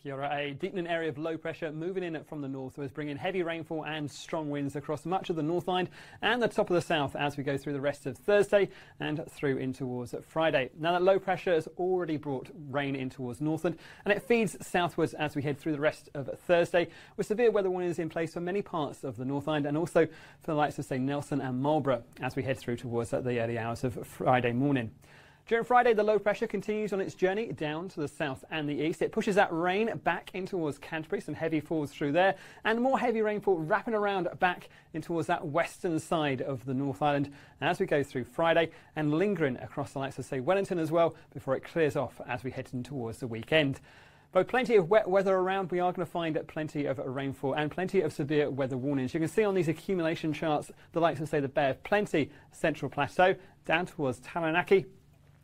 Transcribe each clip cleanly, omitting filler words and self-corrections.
Kia ora. A deepening area of low pressure moving in from the north is bringing heavy rainfall and strong winds across much of the Northland and the top of the south as we go through the rest of Thursday and through in towards Friday. Now that low pressure has already brought rain in towards Northland and it feeds southwards as we head through the rest of Thursday, with severe weather warnings in place for many parts of the Northland and also for the likes of, say, Nelson and Marlborough as we head through towards the early hours of Friday morning. During Friday, the low pressure continues on its journey down to the south and the east. It pushes that rain back in towards Canterbury, some heavy falls through there, and more heavy rainfall wrapping around back in towards that western side of the North Island as we go through Friday, and lingering across the likes of, say, Wellington as well, before it clears off as we head in towards the weekend. But plenty of wet weather around, we are going to find plenty of rainfall and plenty of severe weather warnings. You can see on these accumulation charts the likes of, say, the Bay of Plenty, Central Plateau, down towards Taranaki,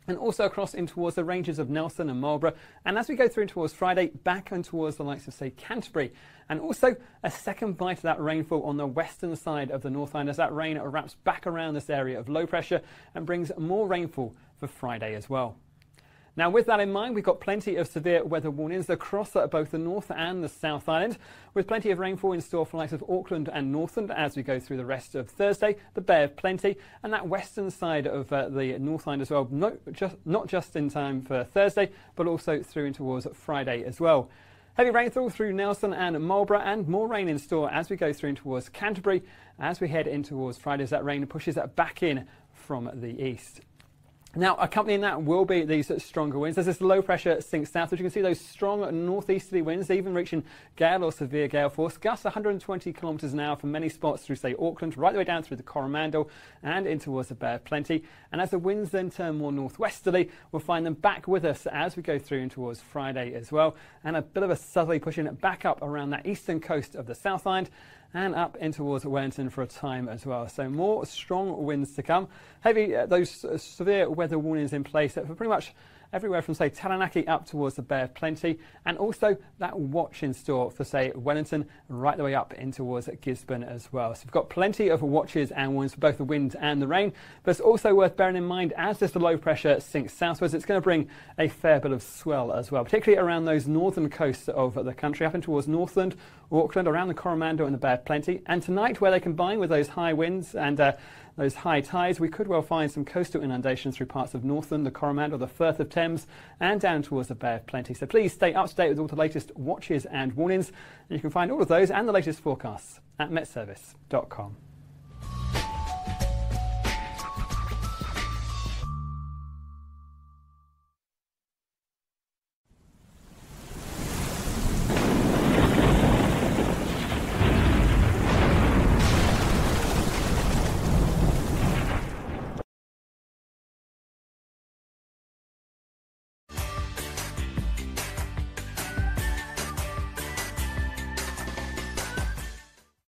and also across in towards the ranges of Nelson and Marlborough. And as we go through towards Friday, back and towards the likes of, say, Canterbury. And also a second bite of that rainfall on the western side of the Northland as that rain wraps back around this area of low pressure and brings more rainfall for Friday as well. Now, with that in mind, we've got plenty of severe weather warnings across both the North and the South Island, with plenty of rainfall in store for the likes of Auckland and Northland as we go through the rest of Thursday, the Bay of Plenty, and that western side of the Northland as well, not just in time for Thursday, but also through in towards Friday as well. Heavy rainfall through Nelson and Marlborough, and more rain in store as we go through in towards Canterbury as we head in towards Friday as that rain pushes back in from the east. Now, accompanying that will be these stronger winds. As this low pressure sinks southwards, you can see those strong northeasterly winds, even reaching gale or severe gale force. Gusts 120 kilometres an hour from many spots through, say, Auckland, right the way down through the Coromandel and in towards the Bay of Plenty. And as the winds then turn more northwesterly, we'll find them back with us as we go through in towards Friday as well. And a bit of a southerly pushing it back up around that eastern coast of the South Island and up in towards Wellington for a time as well. So more strong winds to come. Heavy, those severe weather warnings in place for pretty much everywhere from, say, Taranaki up towards the Bay of Plenty, and also that watch in store for, say, Wellington right the way up in towards Gisborne as well. So we've got plenty of watches and warnings for both the wind and the rain, but it's also worth bearing in mind as this low pressure sinks southwards, it's going to bring a fair bit of swell as well, particularly around those northern coasts of the country, up in towards Northland, Auckland, around the Coromandel and the Bay of Plenty. And tonight, where they combine with those high winds and those high tides, we could well find some coastal inundations through parts of Northland, the Coromandel, the Firth of Thames, and down towards the Bay of Plenty. So please stay up to date with all the latest watches and warnings. And you can find all of those and the latest forecasts at metservice.com.